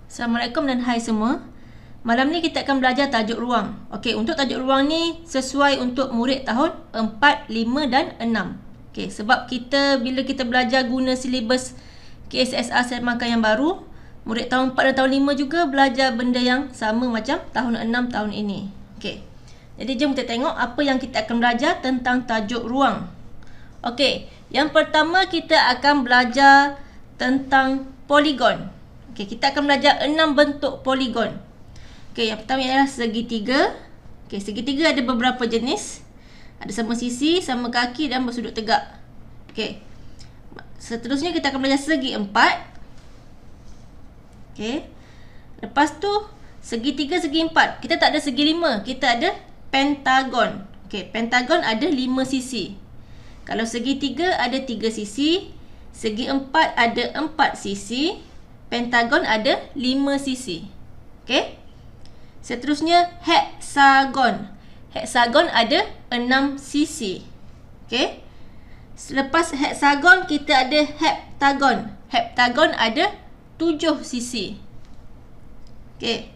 Assalamualaikum dan hai semua. Malam ni kita akan belajar tajuk ruang. Okey, untuk tajuk ruang ni sesuai untuk murid tahun 4, 5 dan 6. Okey, sebab bila kita belajar guna silibus KSSR Semakan yang baru, murid tahun 4 dan tahun 5 juga belajar benda yang sama macam tahun 6 tahun ini. Okey. Jadi jom kita tengok apa yang kita akan belajar tentang tajuk ruang. Okey, yang pertama kita akan belajar tentang poligon. Okey, kita akan belajar 6 bentuk poligon. Okey, yang pertama ialah segitiga. Okey, segitiga ada beberapa jenis. Ada sama sisi, sama kaki dan bersudut tegak. Okey. Seterusnya kita akan belajar segi empat. Okey. Lepas tu segitiga, segi empat. Kita tak ada segi lima, kita ada pentagon. Okey, pentagon ada 5 sisi. Kalau segitiga ada 3 sisi, segi empat ada 4 sisi, pentagon ada 5 sisi. Okey. Seterusnya heksagon. Heksagon ada 6 sisi. Okey. Selepas heksagon kita ada heptagon. Heptagon ada 7 sisi. Okey.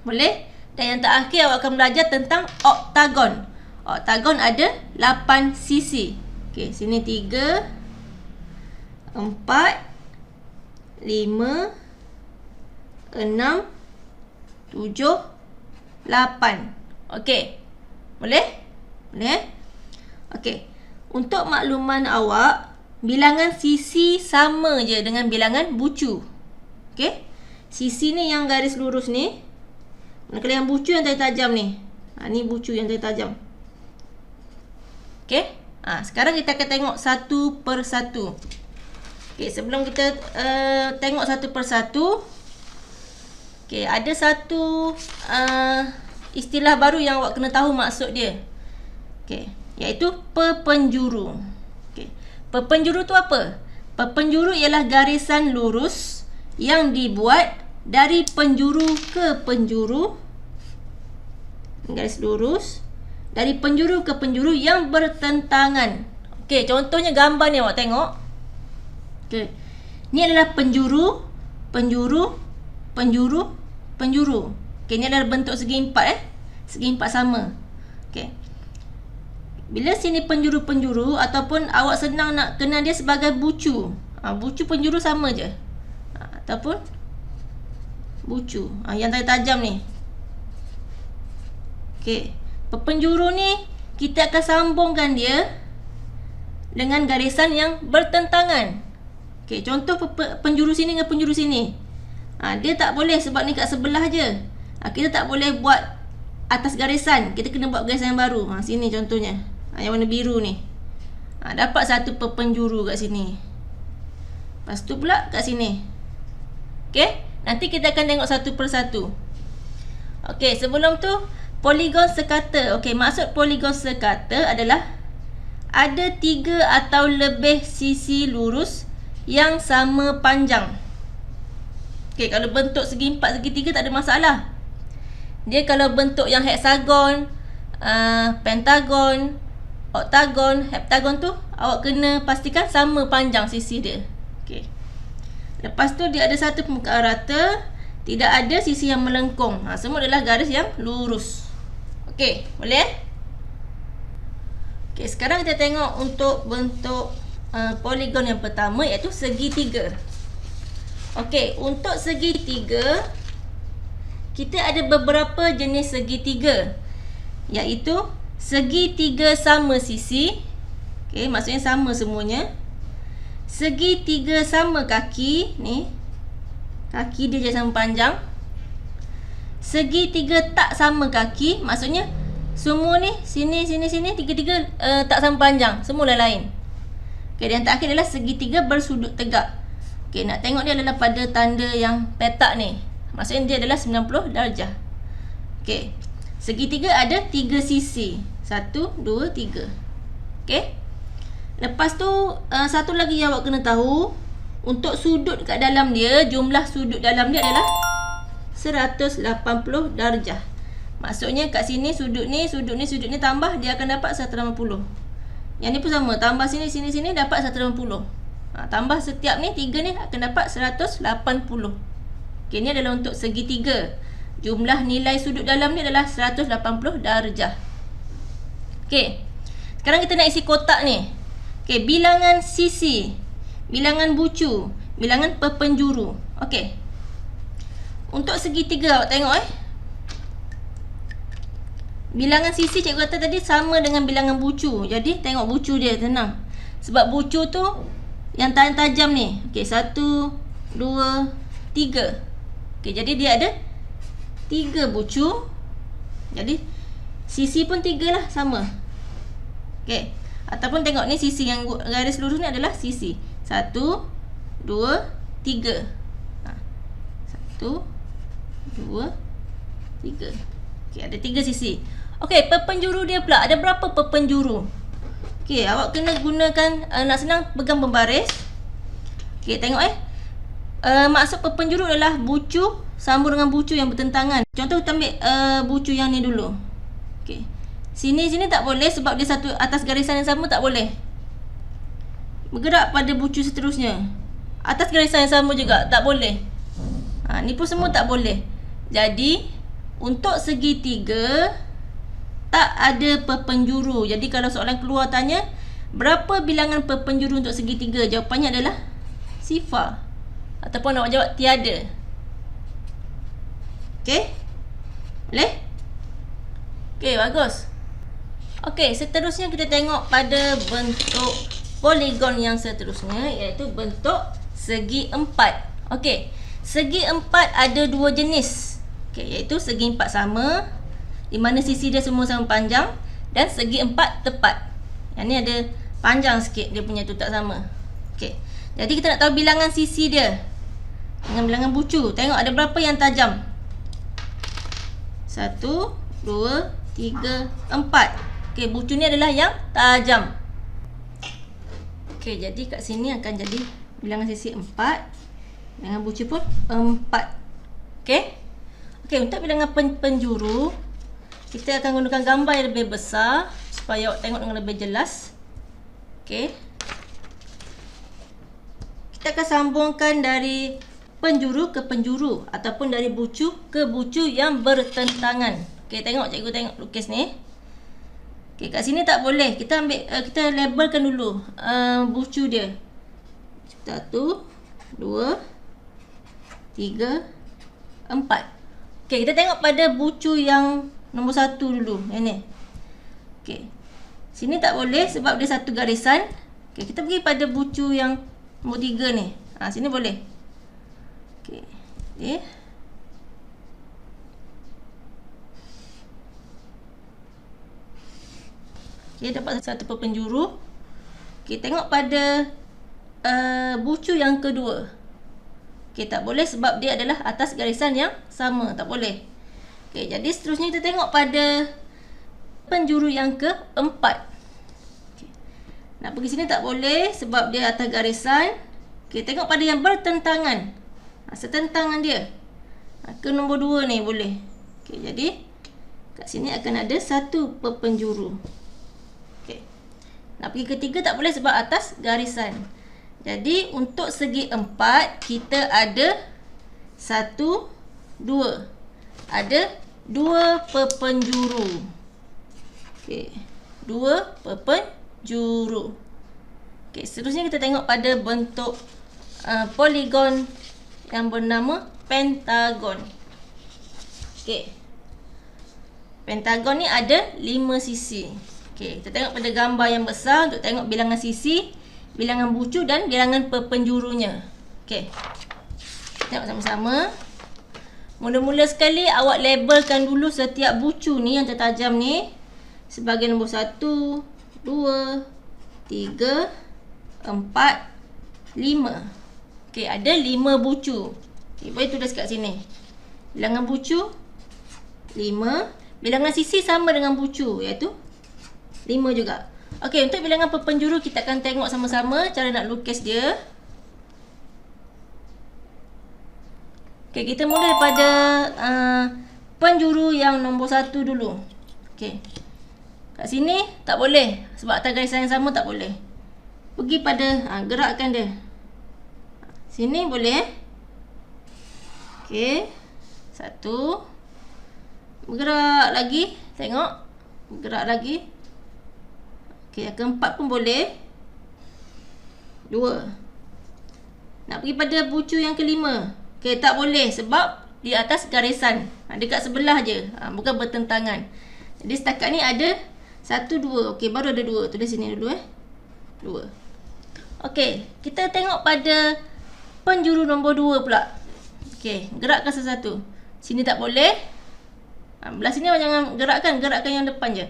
Boleh? Dan yang terakhir awak akan belajar tentang oktagon. Oktagon ada 8 sisi. Okey, sini 3, 4, 5, 6, 7, 8. Okey. Boleh? Boleh? Okey. Untuk makluman awak, bilangan sisi sama je dengan bilangan bucu. Okey? Sisi ni yang garis lurus ni. Kalau yang bucu yang tajam ni. Ni bucu yang tajam. Okey? Sekarang kita akan tengok satu per satu. Okey, sebelum kita tengok satu per satu, okey, ada satu istilah baru yang awak kena tahu maksud dia. Okey, iaitu perpenjuru. Okey, perpenjuru tu apa? Perpenjuru ialah garisan lurus yang dibuat dari penjuru ke penjuru. Garis lurus dari penjuru ke penjuru yang bertentangan. Okey, contohnya gambar ni awak tengok. Okey. Ni adalah penjuru, penjuru, penjuru, penjuru. Okey, ni adalah bentuk segi empat Segi empat sama. Okey. Bila sini penjuru-penjuru ataupun awak senang nak kenal dia sebagai bucu. Bucu penjuru sama je. Ataupun bucu. Yang tajam ni. Okey. Penjuru ni kita akan sambungkan dia dengan garisan yang bertentangan. Okey, contoh penjuru sini dengan penjuru sini. Dia tak boleh sebab ni kat sebelah je. Kita tak boleh buat atas garisan. Kita kena buat garisan yang baru. Sini contohnya. Yang warna biru ni. Dapat satu penjuru kat sini. Lepas tu pula kat sini. Okey, nanti kita akan tengok satu per satu. Okey, sebelum tu poligon sekata. Okey, maksud poligon sekata adalah ada 3 atau lebih sisi lurus yang sama panjang. Okey, kalau bentuk segi empat, segi tiga tak ada masalah. Dia kalau bentuk yang heksagon, pentagon, oktagon, heptagon tu awak kena pastikan sama panjang sisi dia. Okey. Lepas tu dia ada satu permukaan rata, tidak ada sisi yang melengkung. Semua adalah garis yang lurus. Okey, boleh? Okey, sekarang kita tengok untuk bentuk poligon yang pertama, iaitu segitiga. Okey, untuk segitiga kita ada beberapa jenis segitiga, iaitu segitiga sama sisi. Okey, maksudnya sama semuanya. Segitiga sama kaki, ni kaki dia sama panjang. Segitiga tak sama kaki, maksudnya semua ni sini sini sini tiga-tiga tak sama panjang, semua lain. Okey, yang terakhir adalah segitiga bersudut tegak. Okey, nak tengok dia adalah pada tanda yang petak ni. Maksudnya dia adalah 90 darjah. Okey. Segitiga ada 3 sisi. 1, 2, 3. Okey. Lepas tu satu lagi yang awak kena tahu, untuk sudut kat dalam dia, jumlah sudut dalam dia adalah 180 darjah. Maksudnya kat sini sudut ni tambah, dia akan dapat 180. Yang ni pun sama, tambah sini dapat 180. Tambah setiap ni 3 ni akan dapat 180. Okey, ni adalah untuk segitiga. Jumlah nilai sudut dalam ni adalah 180 darjah. Okey. Sekarang kita nak isi kotak ni. Okey, bilangan sisi, bilangan bucu, bilangan perpenjuru. Okey. Untuk segitiga awak tengok bilangan sisi cikgu kata tadi sama dengan bilangan bucu. Jadi tengok bucu dia senang. Sebab bucu tu yang tajam ni. Okey, 1, 2, 3. Okey, jadi dia ada 3 bucu. Jadi sisi pun 3 lah, sama. Okey. Ataupun tengok ni sisi yang garis lurus ni adalah sisi. 1, 2, 3. 1, 2, 3. Okey, ada 3 sisi. Okey, perpenjuru dia pula. Ada berapa perpenjuru? Okey, awak kena gunakan nak senang pegang pembaris. Okey, tengok maksud perpenjuru adalah bucu sambung dengan bucu yang bertentangan. Contoh kita ambil bucu yang ni dulu. Okey. Sini tak boleh sebab dia satu atas garisan yang sama, tak boleh. Bergerak pada bucu seterusnya. Atas garisan yang sama juga tak boleh. Ni pun semua tak boleh. Jadi untuk segitiga tak ada perpenjuru. Jadi kalau soalan keluar tanya berapa bilangan perpenjuru untuk segitiga, jawapannya adalah sifar. Ataupun awak jawab tiada. Okey? Boleh? Okey, bagus. Okey, seterusnya kita tengok pada bentuk poligon yang seterusnya, iaitu bentuk segi empat. Okey, segi empat ada 2 jenis. Okey, iaitu segi empat sama, di mana sisi dia semua sama panjang, dan segi empat tepat. Yang ni ada panjang sikit, dia punya tu tak sama. Okey, jadi kita nak tahu bilangan sisi dia dengan bilangan bucu. Tengok ada berapa yang tajam. 1, 2, 3, 4. Okey, bucu ni adalah yang tajam. Okey, jadi kat sini akan jadi bilangan sisi 4. Bilangan bucu pun 4. Okey. Okey, untuk bilangan penjuru, kita akan gunakan gambar yang lebih besar supaya awak tengok dengan lebih jelas. Okey. Kita akan sambungkan dari penjuru ke penjuru ataupun dari bucu ke bucu yang bertentangan. Okey, tengok cikgu tengok lukis ni. Okey, kat sini tak boleh. Kita ambil kita labelkan dulu bucu dia. 1, 2, 3, 4. Okey, kita tengok pada bucu yang nombor 1 dulu. Yang ni. Okey. Sini tak boleh sebab dia satu garisan. Okey, kita pergi pada bucu yang nombor 3 ni. Sini boleh. Okey. Okey. Okey, dapat satu perpenjuru. Okey, tengok pada bucu yang kedua. Okey, tak boleh sebab dia adalah atas garisan yang sama, tak boleh. Okey, jadi seterusnya kita tengok pada penjuru yang keempat. Okey. Nak pergi sini tak boleh sebab dia atas garisan. Okey, tengok pada yang bertentangan. Setentangan dia. Ke nombor 2 ni boleh. Okey, jadi kat sini akan ada satu perpenjuru. Nak pergi ketiga tak boleh sebab atas garisan. Jadi untuk segi 4 kita ada 1, 2. Ada 2 perpenjuru. Okey, 2 perpenjuru. Okey, seterusnya kita tengok pada bentuk poligon yang bernama pentagon. Okey. Pentagon ni ada 5 sisi. Okey, kita tengok pada gambar yang besar untuk tengok bilangan sisi, bilangan bucu dan bilangan perpenjurunya. Okey. Tengok sama-sama. Mula-mula sekali awak labelkan dulu setiap bucu ni yang tertajam ni sebagai nombor 1, 2, 3, 4, 5. Okey, ada 5 bucu. Okey, boleh tulis kat sini. Bilangan bucu 5, bilangan sisi sama dengan bucu iaitu 5 juga. Okey, untuk bilangan perpenjuru kita akan tengok sama-sama cara nak lukis dia. Okey, kita mula daripada penjuru yang nombor 1 dulu. Okey. Kat sini tak boleh sebab atas garisan yang sama tak boleh. Pergi pada gerakkan dia. Sini boleh Okey. 1. Bergerak lagi. Tengok. Bergerak lagi. Okey, yang keempat pun boleh. 2. Nak pergi pada bucu yang kelima. Okey, tak boleh sebab di atas garisan. Dekat sebelah je. Bukan bertentangan. Jadi setakat ni ada 1, 2. Okey, baru ada 2. Tulis sini dulu 2. Okey, kita tengok pada penjuru nombor 2 pula. Okey, gerakkan satu-satu. Sini tak boleh. Belah sini jangan gerakkan yang depan je.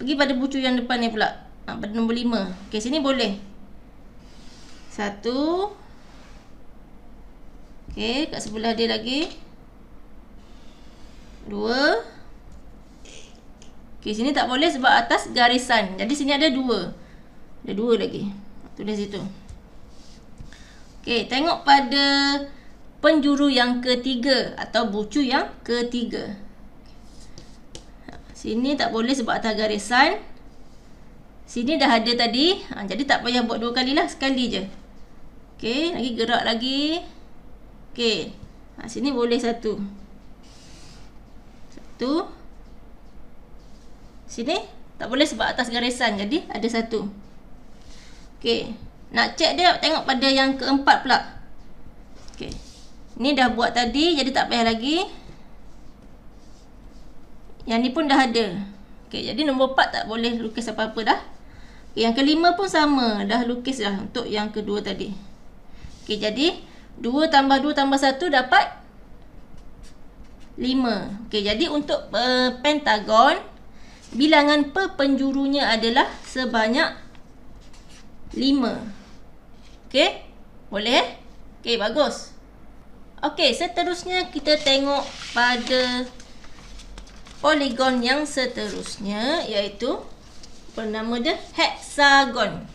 Pergi pada bucu yang depan ni pula. Pada nombor 5. Okey, sini boleh. 1. Okey, kat sebelah dia lagi. 2. Okey, sini tak boleh sebab atas garisan. Jadi sini ada 2. Ada 2 lagi. Tulis situ. Okey, tengok pada penjuru yang ketiga atau bucu yang ketiga. Sini tak boleh sebab atas garisan. Sini dah ada tadi. Jadi tak payah buat 2 kali lah. Sekali je. Okey, lagi gerak lagi. Okey. Sini boleh 1. 1. Sini tak boleh sebab atas garisan. Jadi ada 1. Okey. Nak cek dia, tengok pada yang keempat pula. Okey. Ni dah buat tadi, jadi tak payah lagi. Yang ni pun dah ada. Okey, jadi nombor 4 tak boleh lukis apa-apa dah. Okay, yang kelima pun sama, dah lukis dah untuk yang kedua tadi. Okey, jadi 2 tambah 2 tambah 1 dapat 5. Okey, jadi untuk pentagon, bilangan penjurunya adalah sebanyak 5. Okey, boleh? Okey, bagus. Okey, seterusnya kita tengok pada poligon yang seterusnya, iaitu bernama dia heksagon.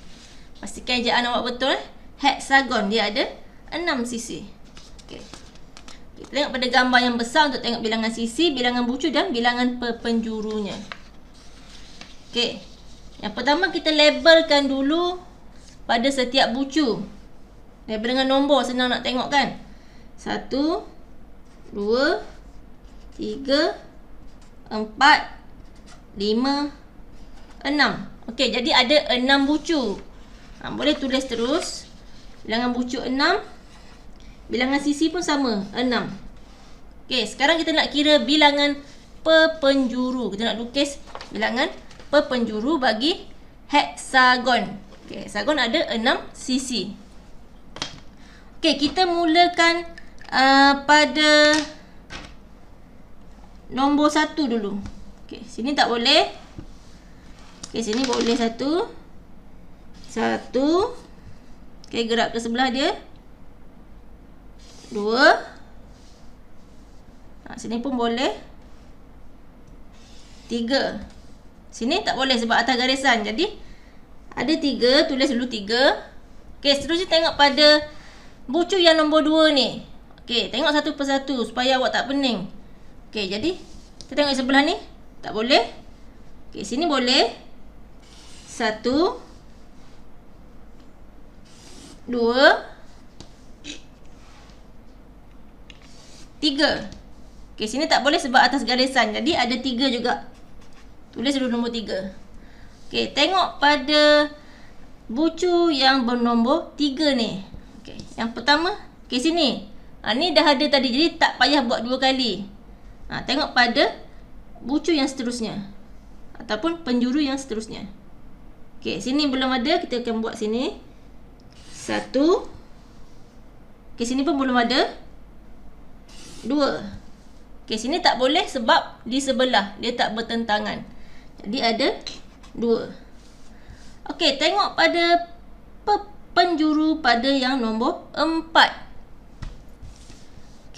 Pastikan ejaan awak betul. Heksagon, dia ada 6 sisi. Okey. Kita tengok pada gambar yang besar untuk tengok bilangan sisi, bilangan bucu dan bilangan penjurunya. Okey. Yang pertama kita labelkan dulu pada setiap bucu. Label dengan nombor, senang nak tengok kan? 1, 2, 3, 4, 5, 6. Okey, jadi ada 6 bucu. Boleh tulis terus. Bilangan bucu 6. Bilangan sisi pun sama, 6. Okey, sekarang kita nak kira bilangan penjuru. Kita nak lukis bilangan penjuru bagi heksagon. Okey, heksagon ada 6 sisi. Okey, kita mulakan pada nombor 1 dulu. Okey, sini tak boleh. Okey, sini boleh 1. 1. Okey, gerak ke sebelah dia. 2. Sini pun boleh. 3. Sini tak boleh sebab atas garisan. Jadi ada 3, tulis dulu 3. Okey, seterusnya tengok pada bucu yang nombor 2 ni. Okey, tengok satu persatu supaya awak tak pening. Okey, jadi kita tengok sebelah ni. Tak boleh. Okey, sini boleh. 1, 2, 3. Okey, sini tak boleh sebab atas garisan. Jadi ada 3 juga. Tulis dulu nombor 3. Okey, tengok pada bucu yang bernombor 3 ni. Okey, yang pertama, okey sini. Ni dah ada tadi, jadi tak payah buat 2 kali. Tengok pada bucu yang seterusnya ataupun penjuru yang seterusnya. Okey, sini belum ada, kita akan buat sini. 1. Okey, sini pun belum ada. 2. Okey, sini tak boleh sebab di sebelah, dia tak bertentangan. Jadi ada 2. Okey, tengok pada penjuru pada yang nombor 4.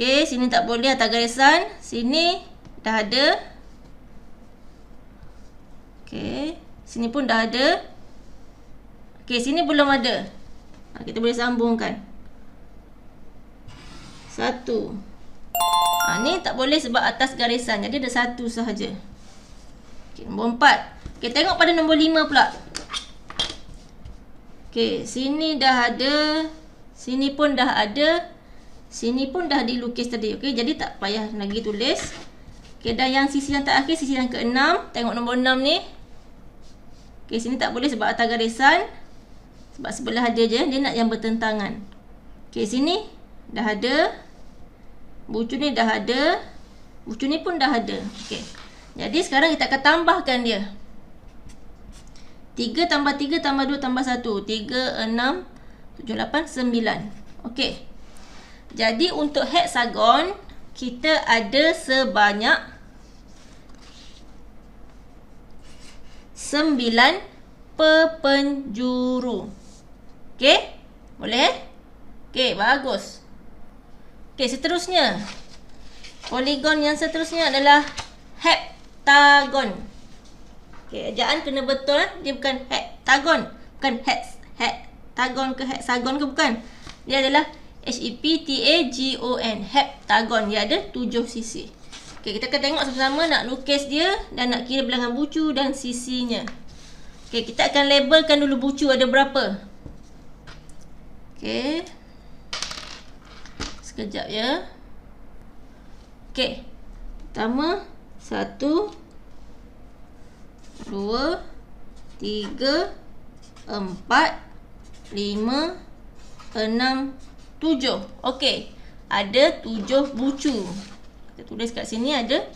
Okey, sini tak boleh atas garisan. Sini dah ada. Okey, sini pun dah ada. Okey, sini belum ada. Kita boleh sambungkan. 1. Ni tak boleh sebab atas garisan. Jadi ada 1 sahaja. Okey, nombor 4. Okey, tengok pada nombor 5 pula. Okey, sini dah ada. Sini pun dah ada. Sini pun dah dilukis tadi. Okey, jadi tak payah lagi tulis. Okey, dan yang sisi yang terakhir, sisi yang ke-6. Tengok nombor 6 ni. Okey, sini tak boleh sebab atas garisan. Sebab sebelah ada je, dia nak yang bertentangan. Okey, sini dah ada. Bucu ni dah ada. Bucu ni pun dah ada. Okey. Jadi sekarang kita akan tambahkan dia. 3 tambah 3 tambah 2 tambah 1. 3, 6, 7, 8, 9. Okey. Jadi untuk heksagon, kita ada sebanyak 9 penjuru. Okey? Boleh? Okey, bagus. Okey, seterusnya. Poligon yang seterusnya adalah heptagon. Okey, ejaan kena betul. Dia bukan heptagon. Bukan heptagon ke heksagon ke, bukan. Dia adalah Heptagon. Heptagon. Dia ada 7 sisi. Okey, kita akan tengok sama-sama nak lukis dia dan nak kira bilangan bucu dan sisinya. Okey, kita akan labelkan dulu bucu ada berapa. Okey. Sekejap ya. Okey. Pertama, 1 2 3 4 5 6 7. Okey. Ada 7 bucu. Kita tulis kat sini ada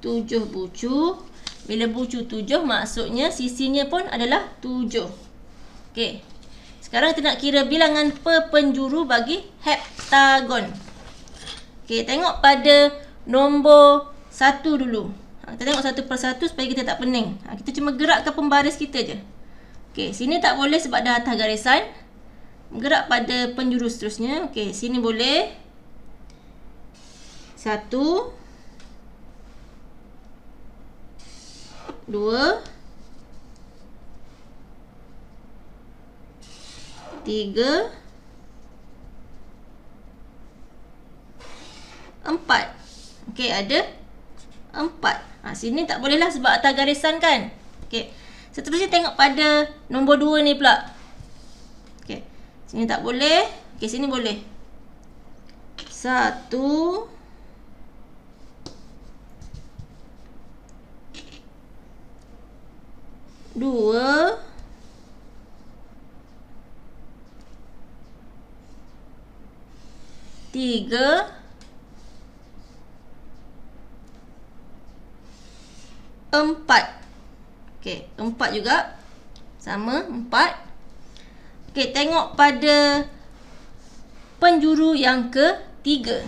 7 bucu. Bila bucu 7 maksudnya sisinya pun adalah 7. Okey. Sekarang kita nak kira bilangan penjuru bagi heptagon. Okey, tengok pada nombor 1 dulu. Kita tengok satu persatu supaya kita tak pening. Kita cuma gerakkan pembaris kita je. Okey, sini tak boleh sebab dah atas garisan. Gerak pada penjuru seterusnya. Okey, sini boleh. 1 2 3 4. Okey, ada 4. Sini tak boleh lah sebab atas garisan kan. Okey. Seterusnya tengok pada nombor 2 ni pula. Okey. Sini tak boleh. Okey, sini boleh. 1 2 3 4. Okey, 4 juga. Sama, 4. Okey, tengok pada penjuru yang ke-3.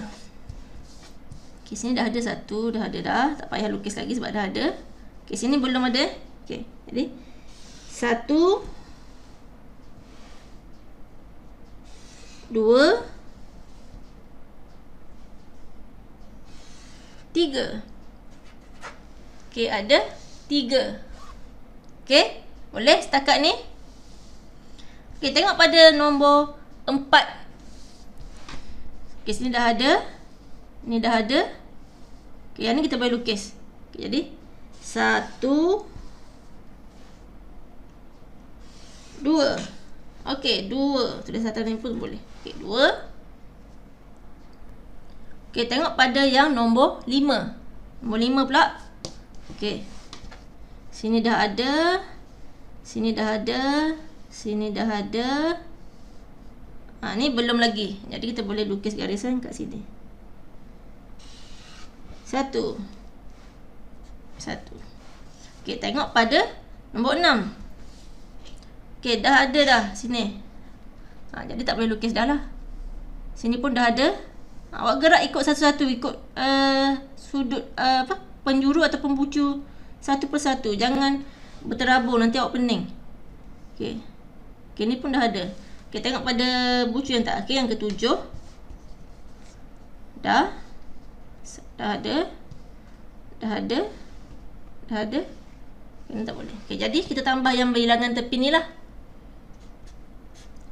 Okey, sini dah ada 1, dah ada dah. Tak payah lukis lagi sebab dah ada. Okey, sini belum ada. Okey, jadi 1 2 3. Okey, ada 3. Okey, boleh setakat ni. Okey, tengok pada nombor 4. Okey, sini dah ada. Ni dah ada. Okey, yang ni kita boleh lukis. Okey, jadi 1 2. Okey, 2. Tulis atas ni pun boleh. Okey, 2. Okey, tengok pada yang nombor 5. Nombor 5 pula. Okey. Sini dah ada. Sini dah ada. Sini dah ada. Ni belum lagi. Jadi kita boleh lukis garisan kat sini. 1. Okey, tengok pada nombor 6. Okey, dah ada dah sini. Jadi tak boleh lukis dah lah. Sini pun dah ada. Awak gerak ikut satu-satu, ikut sudut penjuru ataupun bucu satu persatu. Jangan berterabur, nanti awak pening. Okey. Okey, ni pun dah ada. Okey, tengok pada bucu yang terakhir, yang ke-7. Dah ada. Dah ada. Okey, ni tak boleh. Okey, jadi kita tambah yang bilangan tepi ni lah.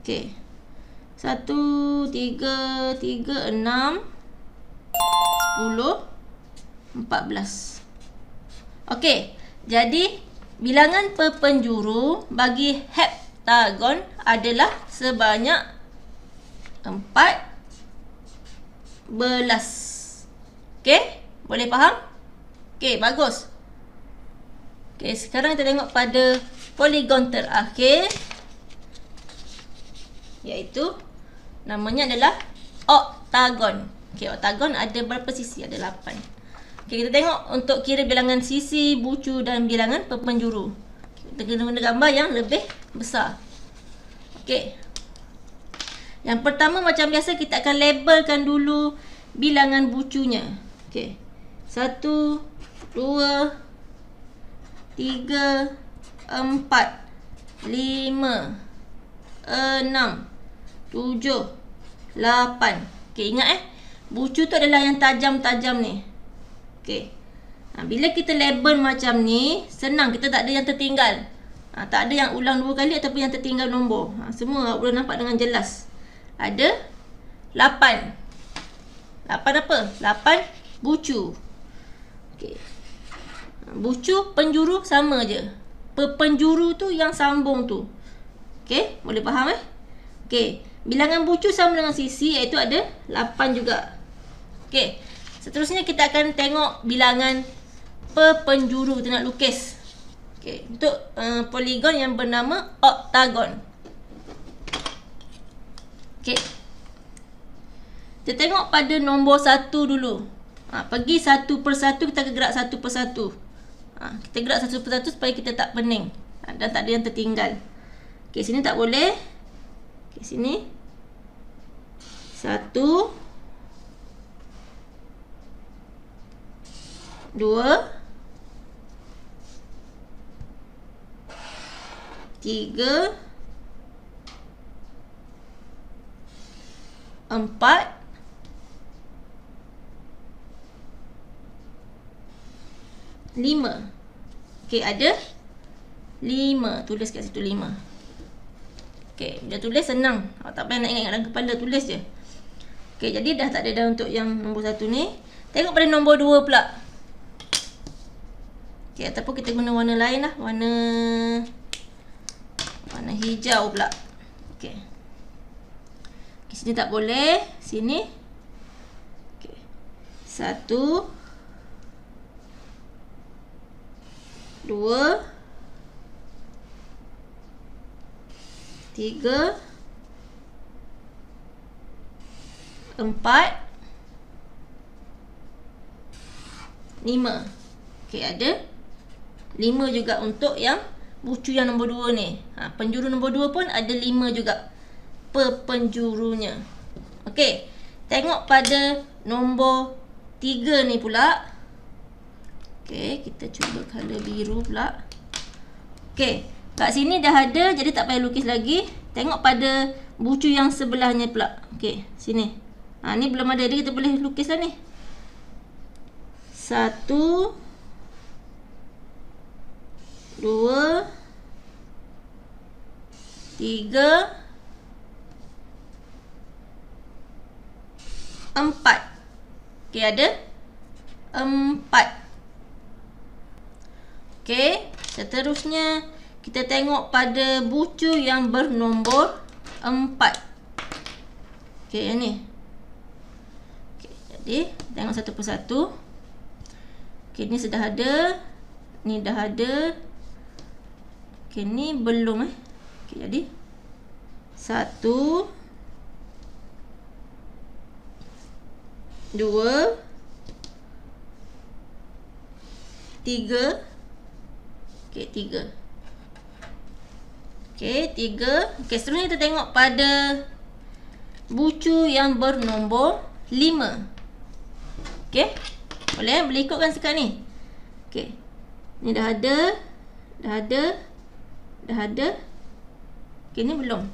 Okey. 1, 3, 6, 10, 14. Okey, jadi bilangan penjuru bagi heptagon adalah sebanyak 4, Okey, boleh faham? Okey, bagus. Okey, sekarang kita tengok pada poligon terakhir, iaitu namanya adalah oktagon. Okey, oktagon ada berapa sisi? Ada 8. Okey, kita tengok untuk kira bilangan sisi, bucu dan bilangan penjuru. Kita guna gambar yang lebih besar. Okey. Yang pertama macam biasa kita akan labelkan dulu bilangan bucunya. Okey. 1, 2, 3, 4, 5, 6, 7, 8. Okey, ingat bucu tu adalah yang tajam-tajam ni. Okey. Bila kita label macam ni, senang, kita tak ada yang tertinggal. Tak ada yang ulang 2 kali ataupun yang tertinggal nombor. Semua boleh nampak dengan jelas. Ada 8. 8 apa? 8 bucu. Okey. Bucu, penjuru sama je. Penjuru tu yang sambung tu. Okey, boleh faham Okey, bilangan bucu sama dengan sisi, iaitu ada 8 juga. Okey, seterusnya kita akan tengok bilangan penjuru. Kita nak lukis. Okey, untuk poligon yang bernama oktagon. Okey. Kita tengok pada nombor 1 dulu. Pergi satu persatu, kita akan gerak satu persatu. Kita gerak satu persatu supaya kita tak pening. Dan tak ada yang tertinggal. Okey, sini tak boleh. Okey, sini. 1, 2, 3, 4, 5. Okey, ada 5. Tulis kat situ 5. Okey, bila tulis senang. Tak payah nak ingat dalam kepala, tulis je. Okey, jadi dah tak ada dah untuk yang nombor 1 ni. Tengok pada nombor 2 pula. Okey, ataupun kita guna warna lain lah. Warna hijau pula. Okey. Okey, sini tak boleh. Sini. Okey. 1, 2, 3, 4, 5. Okey, ada 5 juga untuk yang bucu yang nombor 2 ni. Penjuru nombor 2 pun ada 5 juga penjurunya. Okey, tengok pada nombor 3 ni pula. Okey, kita cuba color biru pula. Okey, kat sini dah ada, jadi tak payah lukis lagi. Tengok pada bucu yang sebelahnya pula. Okey, sini. Ni belum ada, jadi kita boleh lukis lah ni. 1, 2, 3, 4. Okey, ada 4. Okey, seterusnya kita tengok pada bucu yang bernombor 4. Okey, yang ni. Okey, jadi tengok satu persatu. Okey, ni sudah ada. Ni dah ada. Okey, ni belum Okey, jadi 1, 2, 3. Okey, 3. Okey, 3. Okey, seterusnya kita tengok pada bucu yang bernombor 5. Okey, boleh ikutkan sekat ni. Okey, ni dah ada. Dah ada. Okey, ni belum.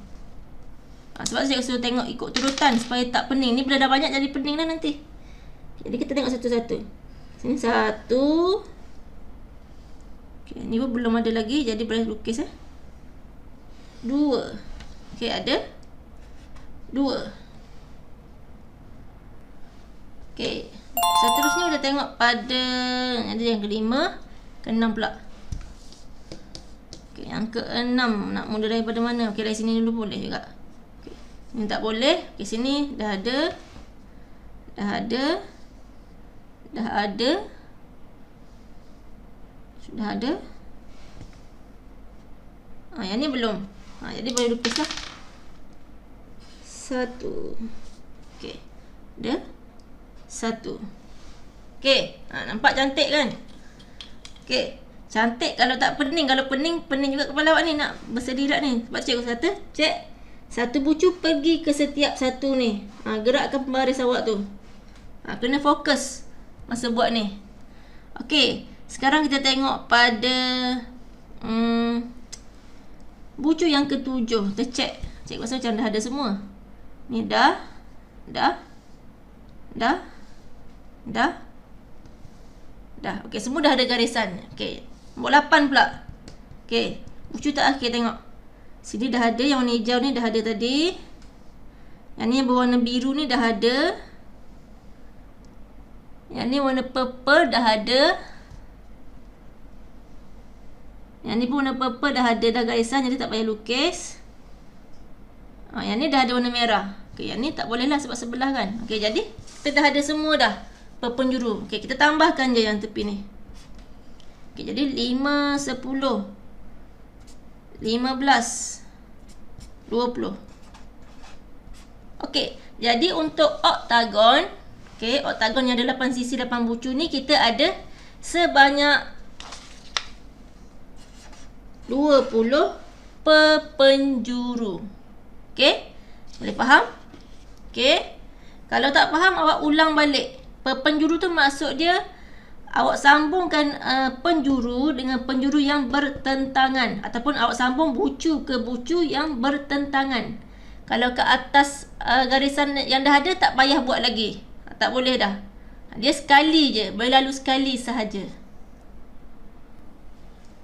Sebab saya suruh tengok ikut turutan supaya tak pening. Ni bila dah banyak jadi pening dah nanti. Jadi kita tengok satu-satu. Sini 1. Okay, ni pun belum ada lagi, jadi boleh lukis 2. Okey, ada 2. Okey, seterusnya kita tengok pada ada yang kelima, ke-6 pula. Okey, yang ke-6 nak mula daripada mana? Okey, dari sini dulu boleh juga. Okey, ni tak boleh. Okey, sini dah ada. Dah ada. Sudah ada. Yang ni belum. Jadi boleh lukislah. 1. Okey. Ada 1. Okey. Nampak cantik kan? Okey. Cantik kalau tak pening. Kalau pening juga kepala awak ni nak bersedirat ni. Sebab cikgu kata, cek satu bucu pergi ke setiap satu ni. Gerakkan pembaris awak tu. Kena fokus masa buat ni. Okey. Sekarang kita tengok pada bucu yang ke-7. Kita cek. Cikgu rasa macam dah ada semua. Ni dah. Okey, semua dah ada garisan. Okey. Nombor 8 pula. Okey. Bucu terakhir tengok. Sini dah ada. Yang warna hijau ni dah ada tadi. Yang ni berwarna biru ni dah ada. Yang ni warna purple dah ada. Yang ni pun warna purple dah ada dah garisan, jadi tak payah lukis. Yang ni dah ada warna merah. Okey, yang ni tak boleh lah sebab sebelah kan. Okey, jadi kita dah ada semua dah penjuru. Okey, kita tambahkan je yang tepi ni. Okey, jadi 5, 10, 15, 20. Okey, jadi untuk oktagon, okey, oktagon yang ada 8 sisi 8 bucu ni kita ada sebanyak 20 penjuru. Okey? Boleh faham? Okey? Kalau tak faham, awak ulang balik. Penjuru tu maksud dia awak sambungkan penjuru dengan penjuru yang bertentangan, ataupun awak sambung bucu ke bucu yang bertentangan. Kalau ke atas garisan yang dah ada, tak payah buat lagi. Tak boleh dah. Dia sekali je, boleh lalu sekali sahaja.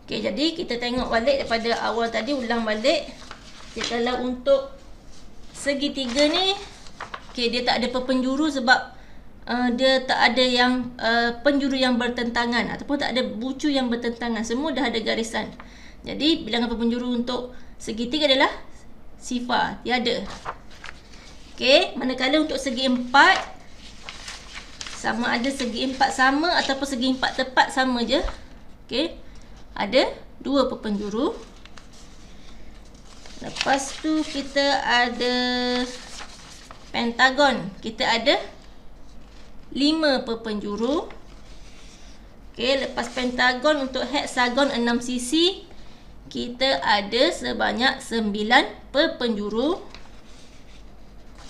Okey, jadi kita tengok balik daripada awal tadi, ulang balik. Kalau untuk segitiga ni, okey, dia tak ada penjuru sebab dia tak ada yang penjuru yang bertentangan ataupun tak ada bucu yang bertentangan. Semua dah ada garisan. Jadi bilangan penjuru untuk segitiga adalah sifar, tiada. Okey, manakala untuk segi empat, sama ada segi empat sama ataupun segi empat tepat sama je. Okey, ada 2 penjuru. Lepas tu kita ada pentagon. Kita ada 5 penjuru. Okey, lepas pentagon untuk heksagon 6 sisi, kita ada sebanyak 9 penjuru.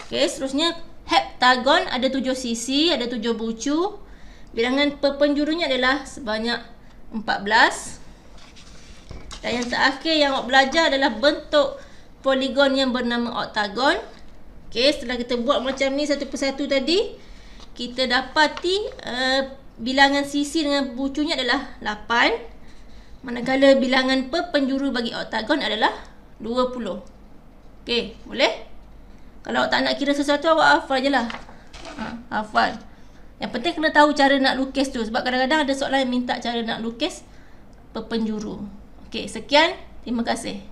Okey, seterusnya heptagon ada 7 sisi, ada 7 bucu. Bilangan penjurunya adalah sebanyak 14. Dan yang terakhir yang awak belajar adalah bentuk poligon yang bernama oktagon. Okey, setelah kita buat macam ni satu persatu tadi, kita dapati bilangan sisi dengan bucunya adalah 8. Manakala bilangan penjuru bagi oktagon adalah 20. Okey, boleh? Kalau awak tak nak kira sesuatu, awak hafal je lah. Hafal. Yang penting kena tahu cara nak lukis tu. Sebab kadang-kadang ada soalan yang minta cara nak lukis penjuru. Okey, sekian. Terima kasih.